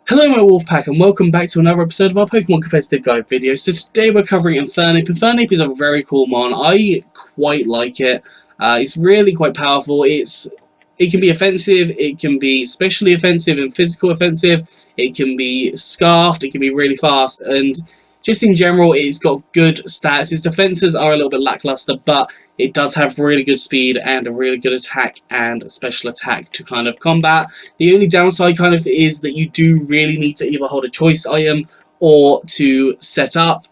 Hello my Wolfpack and welcome back to another episode of our Pokemon Competitive Guide video. So today we're covering Infernape. Infernape is a very cool mon. I quite like it. It's really quite powerful. It can be offensive, it can be specially offensive and physical offensive, it can be scarfed, it can be really fast, and just in general it's got good stats. Its defenses are a little bit lackluster, but it does have really good speed and a really good attack and special attack to kind of combat. The only downside kind of is that you do really need to either hold a choice item or to set up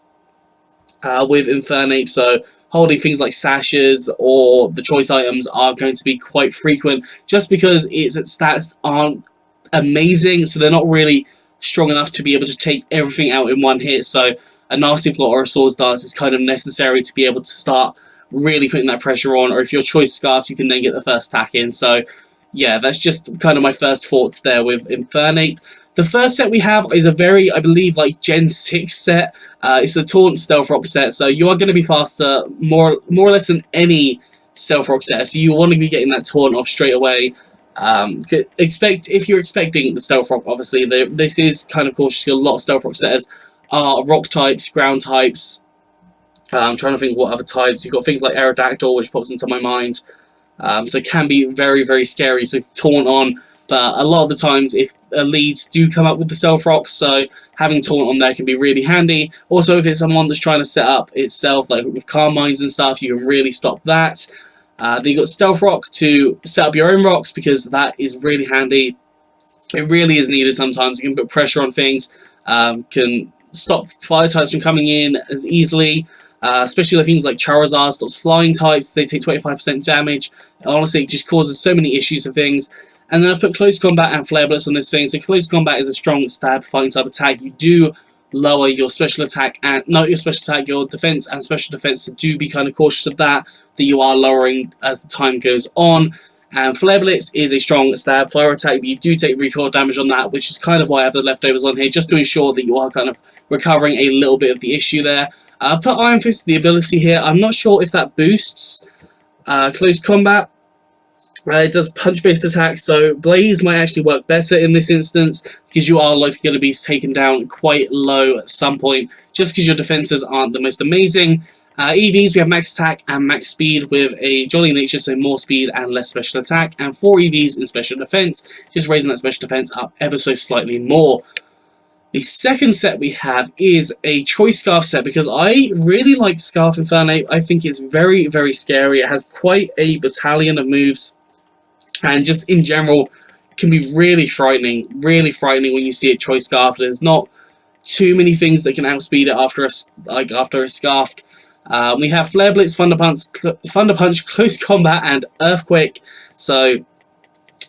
with Infernape, so holding things like sashes or the choice items are going to be quite frequent just because its stats aren't amazing, so they're not really strong enough to be able to take everything out in one hit. So a Nasty Plot or a Swords Dance is kind of necessary to be able to start really putting that pressure on, or if your choice scarfed you can then get the first attack in. So yeah, that's just kind of my first thoughts there with Infernape. The first set we have is a very, I believe, like Gen 6 set. It's the Taunt Stealth Rock set, so you are going to be faster more or less than any Stealth Rock set, so you want to be getting that Taunt off straight away. If you're expecting the Stealth Rock, obviously, this is kind of cautious. A lot of Stealth Rock setters are Rock types, Ground types. I'm trying to think what other types. You've got things like Aerodactyl, which pops into my mind. So it can be very, very scary to taunt on. But a lot of the times, if leads do come up with the Stealth Rocks, so having Taunt on there can be really handy. Also, if it's someone that's trying to set up itself, like with Calm Minds and stuff, you can really stop that. Then you've got Stealth Rock to set up your own rocks, because that is really handy. It really is needed sometimes. You can put pressure on things, can stop fire types from coming in as easily. Especially with things like Charizard stops flying types, they take 25% damage. Honestly, it just causes so many issues with things. And then I've put Close Combat and Flare Blitz on this thing. So Close Combat is a strong stab fighting type attack. You do lower your special attack and not your special attack, your defense and special defense. So do be kind of cautious of that you are lowering as the time goes on. And Flare Blitz is a strong stab fire attack, but you do take recoil damage on that, which is kind of why I have the leftovers on here, just to ensure that you are kind of recovering a little bit of the issue there. I've put Iron Fist, the ability here. I'm not sure if that boosts Close Combat. It does punch-based attacks, so Blaze might actually work better in this instance, because you are likely going to be taken down quite low at some point, just because your defenses aren't the most amazing. EVs, we have Max Attack and Max Speed with a Jolly Nature, so more speed and less special attack, and 4 EVs in special defense, just raising that special defense up ever so slightly more. The second set we have is a Choice Scarf set, because I really like Scarf Infernape. I think it's very, very scary. It has quite a battalion of moves, and just in general can be really frightening when you see it Choice Scarf. There's not too many things that can outspeed it after it's scarfed. We have Flare Blitz, Thunder Punch, Close Combat, and Earthquake. So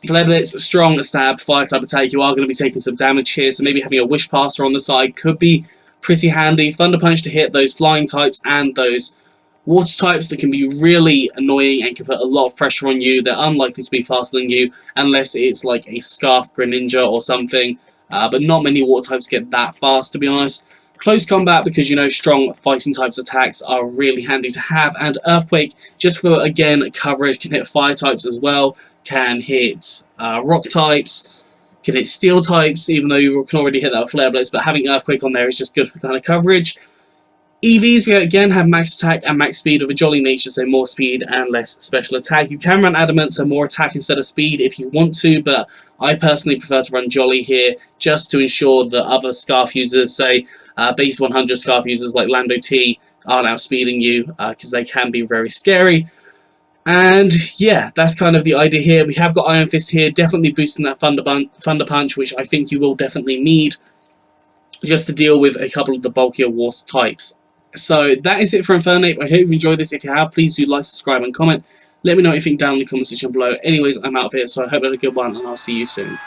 Flare Blitz, strong stab, fire type attack. You are going to be taking some damage here, so maybe having a Wish Passer on the side could be pretty handy. Thunder Punch to hit those flying types and those water types that can be really annoying and can put a lot of pressure on you. They're unlikely to be faster than you unless it's like a Scarf Greninja or something, but not many water types get that fast, to be honest. Close Combat, because you know strong fighting types attacks are really handy to have, and Earthquake just for, again, coverage, can hit fire types as well, can hit rock types, can hit steel types, even though you can already hit that with Flare Blitz, but having Earthquake on there is just good for kind of coverage. EVs, we again have Max Attack and Max Speed with a Jolly Nature, so more speed and less special attack. You can run Adamant, so more attack instead of speed if you want to, but I personally prefer to run Jolly here, just to ensure that other Scarf users, say base 100 Scarf users like Lando T, aren't outspeeding you, because they can be very scary. And yeah, that's kind of the idea here. We have got Iron Fist here, definitely boosting that Thunder Punch, which I think you will definitely need just to deal with a couple of the bulkier water types. So that is it for Infernape. I hope you enjoyed this. If you have, please do like, subscribe, and comment. Let me know what you think down in the comment section below. Anyways, I'm out of here, so I hope you had a good one, and I'll see you soon.